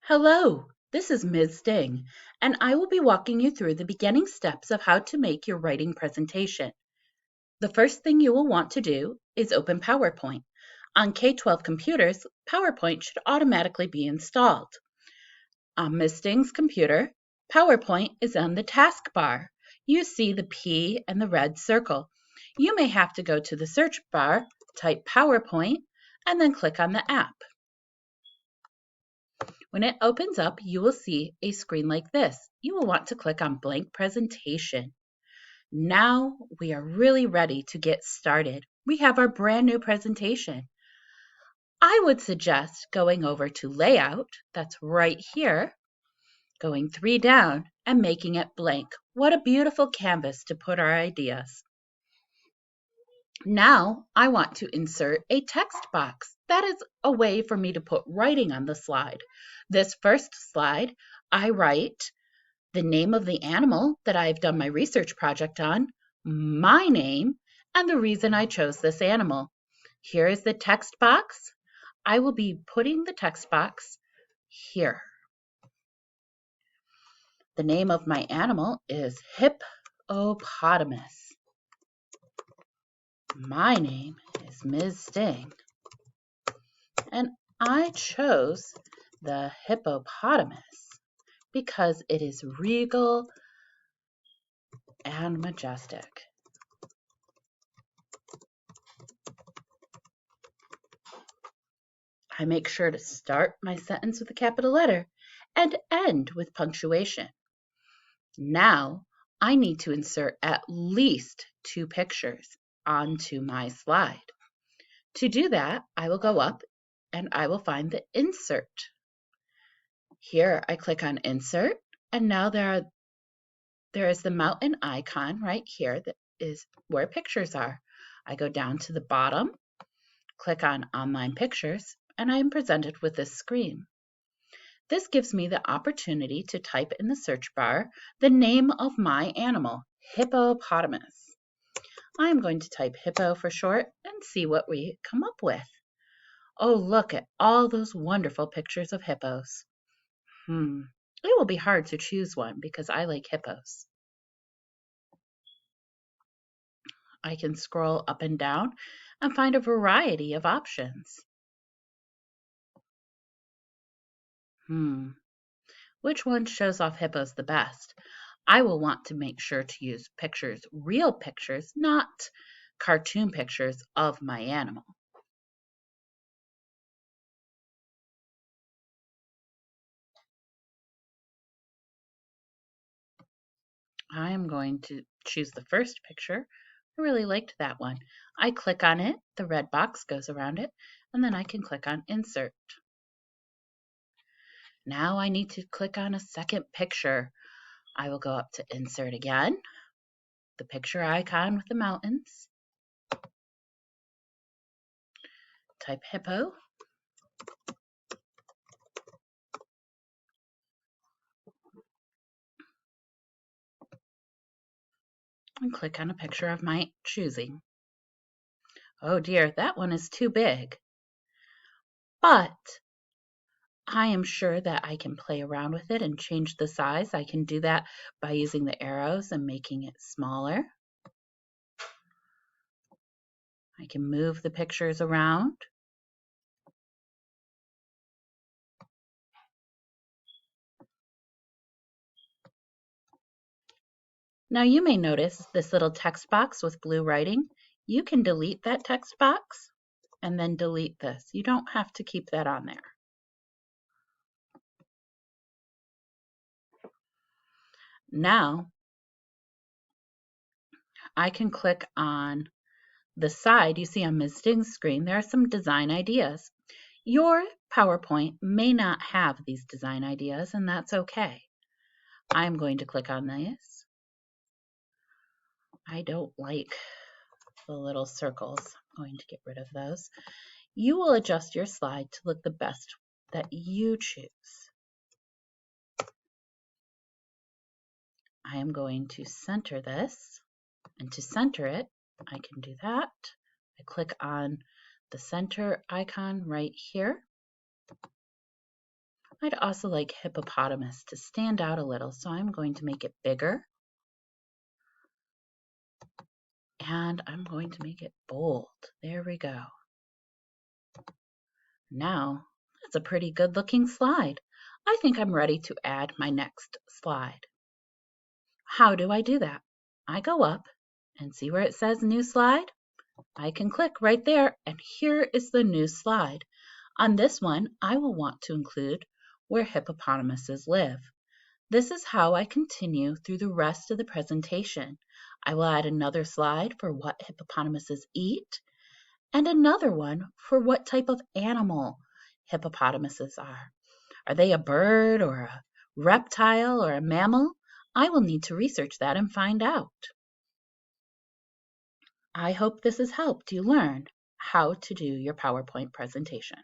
Hello, this is Ms. Sting, and I will be walking you through the beginning steps of how to make your writing presentation. The first thing you will want to do is open PowerPoint. On K-12 computers, PowerPoint should automatically be installed. On Ms. Sting's computer, PowerPoint is on the taskbar. You see the P and the red circle. You may have to go to the search bar, type PowerPoint, and then click on the app. When it opens up, you will see a screen like this. You will want to click on Blank Presentation. Now we are really ready to get started. We have our brand new presentation. I would suggest going over to Layout, that's right here, going 3 down and making it blank. What a beautiful canvas to put our ideas. Now I want to insert a text box. That is a way for me to put writing on the slide. This first slide, I write the name of the animal that I've done my research project on, my name, and the reason I chose this animal. Here is the text box. I will be putting the text box here. The name of my animal is hippopotamus. My name is Ms. Sting, and I chose the hippopotamus because it is regal and majestic. I make sure to start my sentence with a capital letter and end with punctuation. Now I need to insert at least 2 pictures onto my slide. To do that, I will go up and I will find the Insert. Here I click on Insert, and now there is the mountain icon right here that is where pictures are. I go down to the bottom, click on Online Pictures, and I am presented with this screen. This gives me the opportunity to type in the search bar the name of my animal, hippopotamus. I'm going to type hippo for short and see what we come up with. Oh, look at all those wonderful pictures of hippos. It will be hard to choose one because I like hippos. I can scroll up and down and find a variety of options. Which one shows off hippos the best? I will want to make sure to use pictures, real pictures, not cartoon pictures of my animal. I am going to choose the first picture. I really liked that one. I click on it, the red box goes around it, and then I can click on Insert. Now I need to click on a second picture. I will go up to Insert again, the picture icon with the mountains, type hippo, and click on a picture of my choosing. Oh dear, that one is too big. But I am sure that I can play around with it and change the size. I can do that by using the arrows and making it smaller. I can move the pictures around. Now you may notice this little text box with blue writing. You can delete that text box and then delete this. You don't have to keep that on there. Now I can click on the side. You see on Ms. Sting's screen, there are some design ideas. Your PowerPoint may not have these design ideas, and that's okay. I'm going to click on this. I don't like the little circles. I'm going to get rid of those. You will adjust your slide to look the best that you choose. I am going to center this, and to center it, I can do that. I click on the center icon right here. I'd also like hippopotamus to stand out a little, so I'm going to make it bigger. And I'm going to make it bold. There we go. Now, that's a pretty good looking slide. I think I'm ready to add my next slide. How do I do that? I go up and see where it says new slide? I can click right there, and here is the new slide. On this one, I will want to include where hippopotamuses live. This is how I continue through the rest of the presentation. I will add another slide for what hippopotamuses eat, and another one for what type of animal hippopotamuses are. Are they a bird or a reptile or a mammal? I will need to research that and find out. I hope this has helped you learn how to do your PowerPoint presentation.